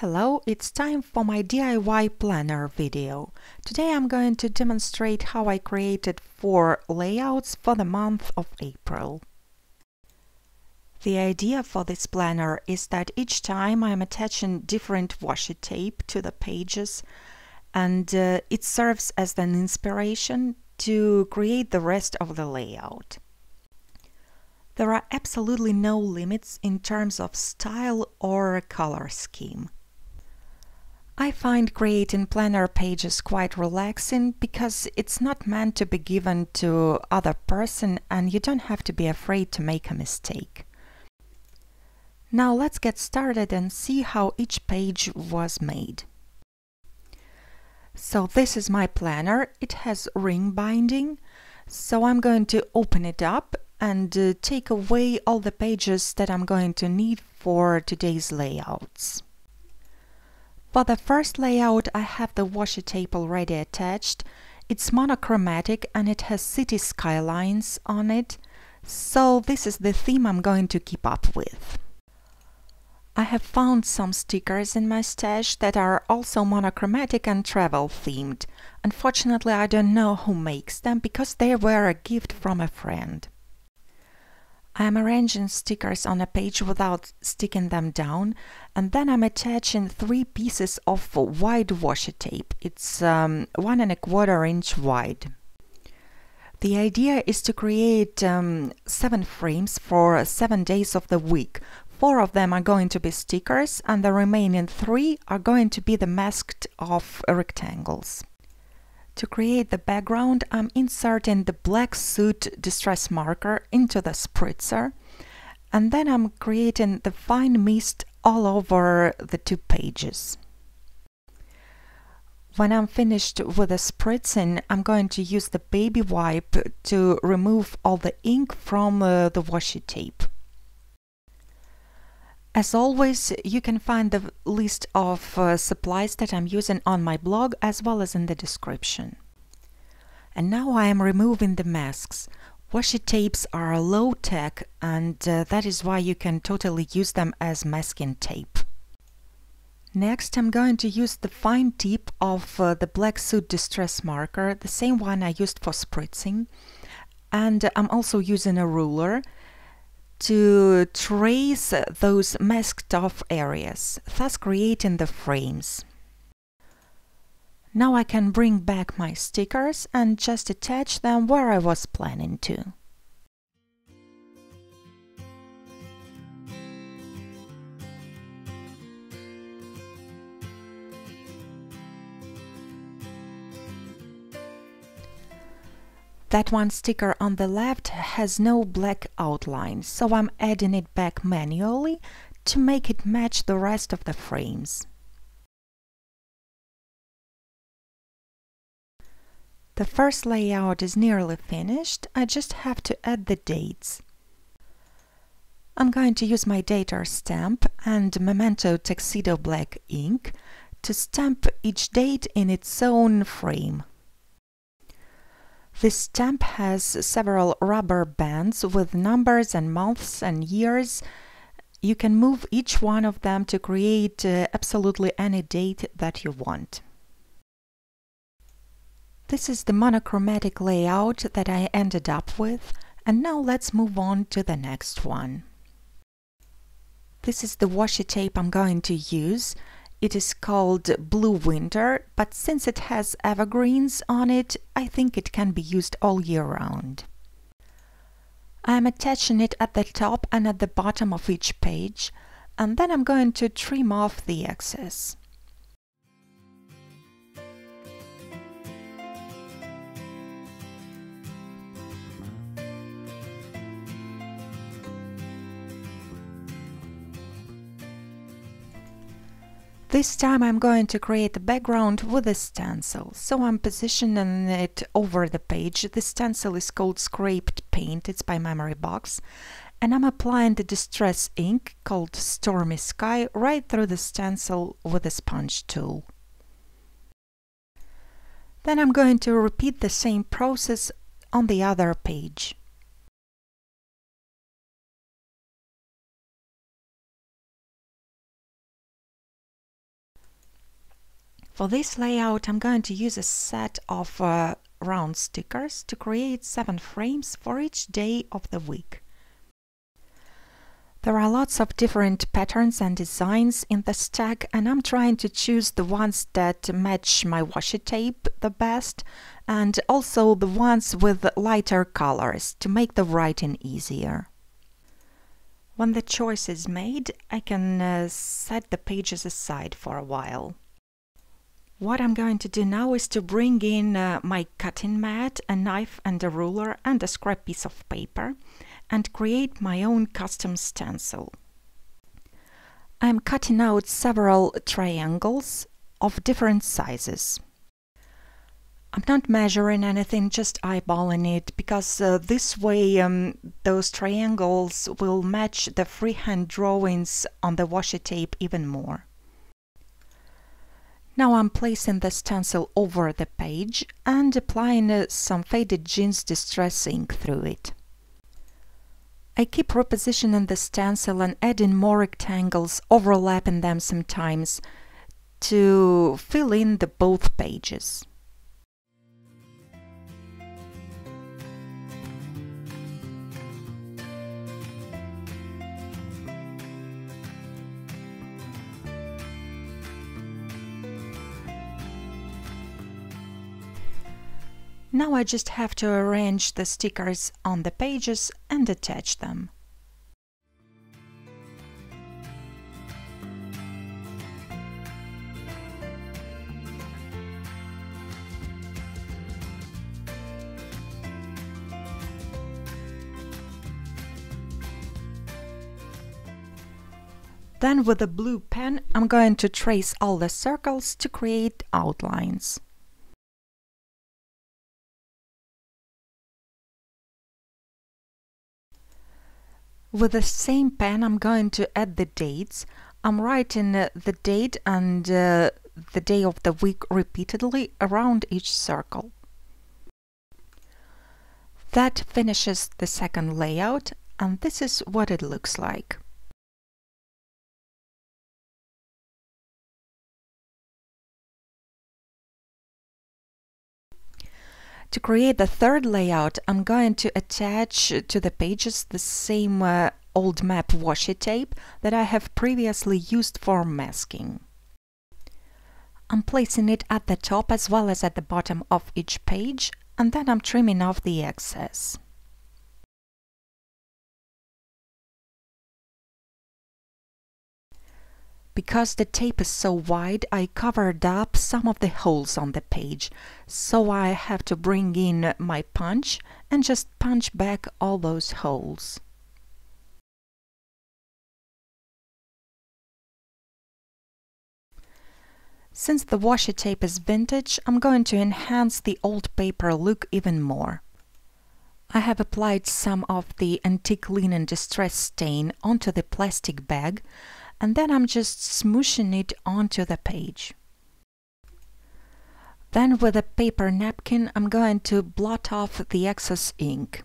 Hello, it's time for my DIY planner video. Today I'm going to demonstrate how I created 4 layouts for the month of April. The idea for this planner is that each time I'm attaching different washi tape to the pages, and it serves as an inspiration to create the rest of the layout. There are absolutely no limits in terms of style or color scheme. I find creating planner pages quite relaxing because it's not meant to be given to other person and you don't have to be afraid to make a mistake. Now let's get started and see how each page was made. So this is my planner. It has ring binding, so I'm going to open it up and take away all the pages that I'm going to need for today's layouts. For the first layout, I have the washi tape already attached. It's monochromatic and it has city skylines on it, so this is the theme I'm going to keep up with. I have found some stickers in my stash that are also monochromatic and travel themed. Unfortunately, I don't know who makes them because they were a gift from a friend. I am arranging stickers on a page without sticking them down, and then I'm attaching 3 pieces of wide washi tape. It's 1¼ inch wide. The idea is to create 7 frames for 7 days of the week. 4 of them are going to be stickers, and the remaining 3 are going to be the masked off rectangles. To create the background, I'm inserting the black soot distress marker into the spritzer, and then I'm creating the fine mist all over the 2 pages. When I'm finished with the spritzing, I'm going to use the baby wipe to remove all the ink from the washi tape. As always, you can find the list of supplies that I'm using on my blog as well as in the description. And now I am removing the masks. Washi tapes are low-tech and that is why you can totally use them as masking tape. Next, I'm going to use the fine tip of the black soot distress marker, the same one I used for spritzing, and I'm also using a ruler to trace those masked off areas, thus creating the frames. Now I can bring back my stickers and just attach them where I was planning to. That one sticker on the left has no black outline, so I'm adding it back manually to make it match the rest of the frames. The first layout is nearly finished, I just have to add the dates. I'm going to use my dater stamp and Memento TUXEDO black ink to stamp each date in its own frame. This stamp has several rubber bands with numbers and months and years. You can move each one of them to create absolutely any date that you want. This is the monochromatic layout that I ended up with, and now let's move on to the next one. This is the washi tape I'm going to use. It is called Blue Winter, but since it has evergreens on it, I think it can be used all year round. I am attaching it at the top and at the bottom of each page, and then I'm going to trim off the excess. This time I'm going to create a background with a stencil, so I'm positioning it over the page. The stencil is called Scraped Paint, it's by Memory Box, and I'm applying the distress ink called Stormy Sky right through the stencil with a sponge tool. Then I'm going to repeat the same process on the other page. For this layout, I'm going to use a set of round stickers to create 7 frames for each day of the week. There are lots of different patterns and designs in the stack, and I'm trying to choose the ones that match my washi tape the best, and also the ones with lighter colors to make the writing easier. When the choice is made, I can set the pages aside for a while. What I'm going to do now is to bring in my cutting mat, a knife and a ruler and a scrap piece of paper, and create my own custom stencil. I'm cutting out several triangles of different sizes. I'm not measuring anything, just eyeballing it, because this way those triangles will match the freehand drawings on the washi tape even more. Now I'm placing the stencil over the page and applying some faded jeans distress ink through it. I keep repositioning the stencil and adding more rectangles, overlapping them sometimes to fill in the both pages. Now I just have to arrange the stickers on the pages and attach them. Then with a blue pen I'm going to trace all the circles to create outlines. With the same pen I'm going to add the dates. I'm writing the date and the day of the week repeatedly around each circle. That finishes the second layout, and this is what it looks like. To create the third layout, I'm going to attach to the pages the same old map washi tape that I have previously used for masking. I'm placing it at the top as well as at the bottom of each page, and then I'm trimming off the excess. Because the tape is so wide, I covered up some of the holes on the page, so I have to bring in my punch and just punch back all those holes. Since the washi tape is vintage, I'm going to enhance the old paper look even more. I have applied some of the antique linen distress stain onto the plastic bag, and then I'm just smooshing it onto the page. Then with a paper napkin I'm going to blot off the excess ink.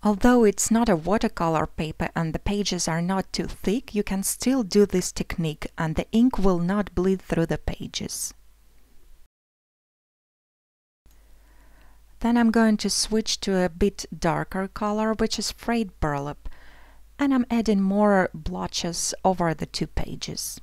Although it's not a watercolor paper and the pages are not too thick, you can still do this technique and the ink will not bleed through the pages. Then I'm going to switch to a bit darker color, which is Frayed Burlap, and I'm adding more blotches over the 2 pages.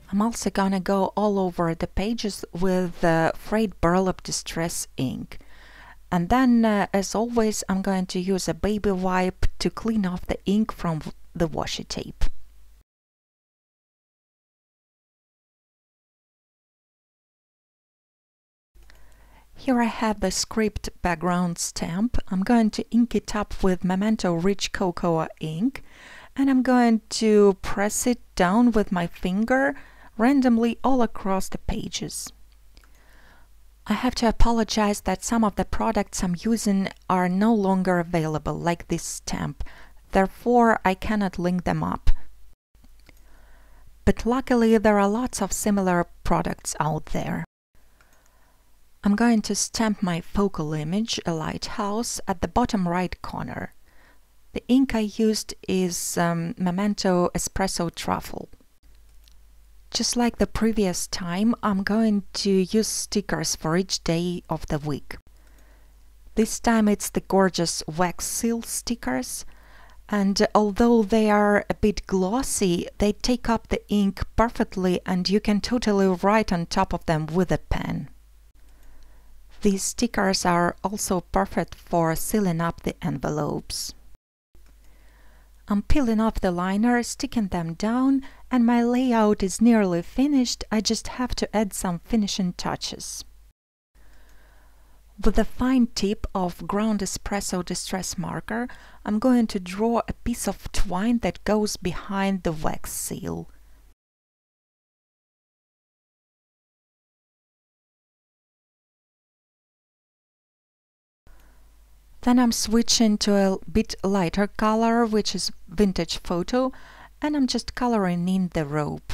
I'm also gonna go all over the pages with Frayed Burlap Distress ink. And then, as always, I'm going to use a baby wipe to clean off the ink from the washi tape. Here I have the script background stamp. I'm going to ink it up with Memento Rich Cocoa ink, and I'm going to press it down with my finger randomly all across the pages. I have to apologize that some of the products I'm using are no longer available, like this stamp. Therefore, I cannot link them up. but luckily there are lots of similar products out there. I'm going to stamp my focal image, a lighthouse, at the bottom right corner. The ink I used is Memento Espresso Truffle. Just like the previous time, I'm going to use stickers for each day of the week. This time it's the gorgeous wax seal stickers, and although they are a bit glossy, they take up the ink perfectly and you can totally write on top of them with a pen. These stickers are also perfect for sealing up the envelopes. I'm peeling off the liner, sticking them down, and my layout is nearly finished. I just have to add some finishing touches. With the fine tip of ground espresso distress marker, I'm going to draw a piece of twine that goes behind the wax seal. Then I'm switching to a bit lighter color, which is Vintage Photo, and I'm just coloring in the rope.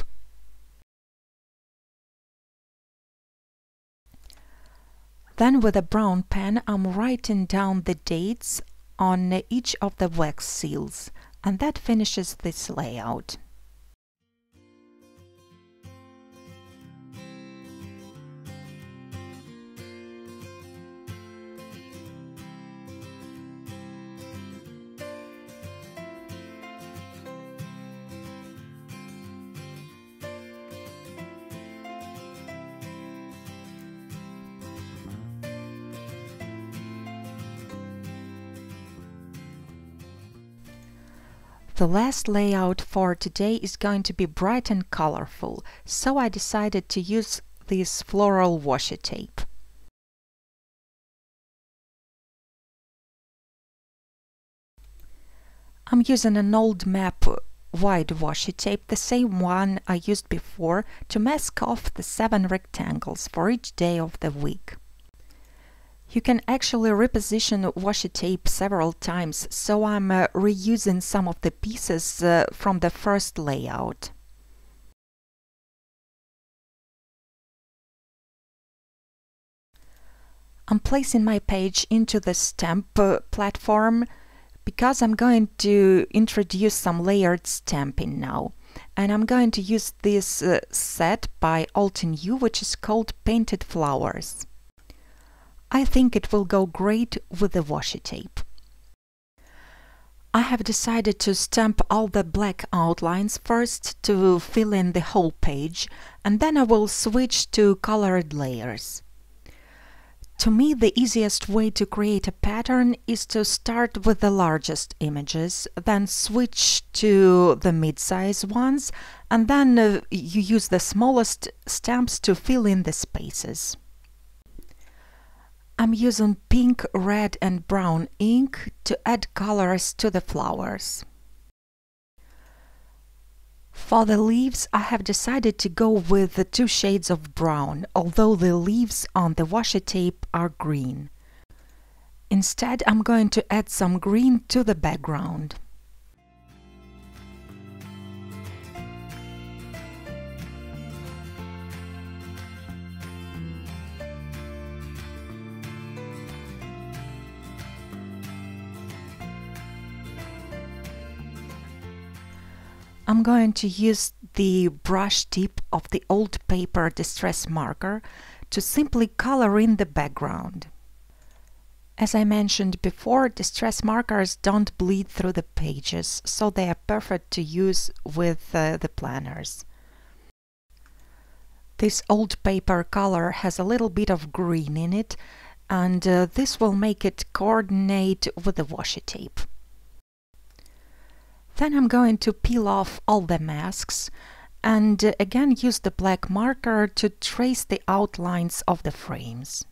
Then with a brown pen I'm writing down the dates on each of the wax seals, and that finishes this layout. The last layout for today is going to be bright and colorful, so I decided to use this floral washi tape. I'm using an old map wide washi tape, the same one I used before, to mask off the 7 rectangles for each day of the week. You can actually reposition washi tape several times, so I'm reusing some of the pieces from the first layout. I'm placing my page into the stamp platform because I'm going to introduce some layered stamping now. And I'm going to use this set by Altenew, which is called Painted Flowers. I think it will go great with the washi tape. I have decided to stamp all the black outlines first to fill in the whole page, and then I will switch to colored layers. To me, the easiest way to create a pattern is to start with the largest images, then switch to the mid-size ones, and then you use the smallest stamps to fill in the spaces. I'm using pink, red and brown ink to add colors to the flowers. For the leaves, I have decided to go with the 2 shades of brown, although the leaves on the washi tape are green. Instead, I'm going to add some green to the background. I'm going to use the brush tip of the old paper distress marker to simply color in the background. As I mentioned before, distress markers don't bleed through the pages, so they are perfect to use with the planners. This old paper color has a little bit of green in it, and this will make it coordinate with the washi tape. Then I'm going to peel off all the masks and again use the black marker to trace the outlines of the frames.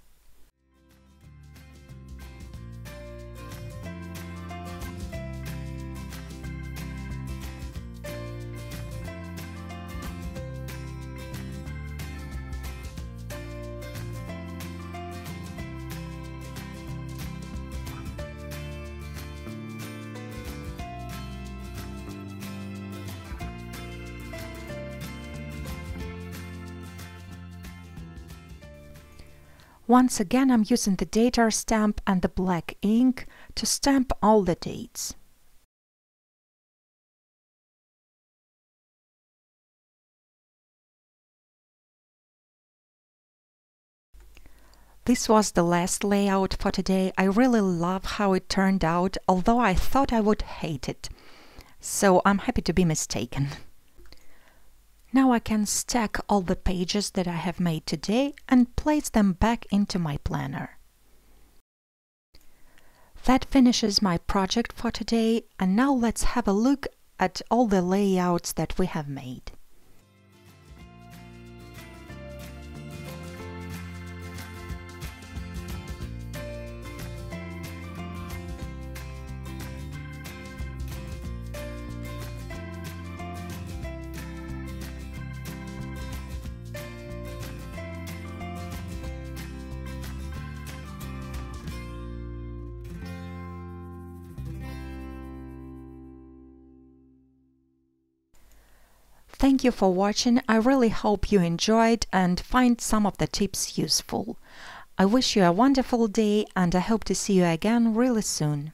Once again, I'm using the data stamp and the black ink to stamp all the dates. This was the last layout for today. I really love how it turned out, although I thought I would hate it. So I'm happy to be mistaken. Now I can stack all the pages that I have made today and place them back into my planner. That finishes my project for today, and now let's have a look at all the layouts that we have made. Thank you for watching. I really hope you enjoyed and find some of the tips useful. I wish you a wonderful day and I hope to see you again really soon.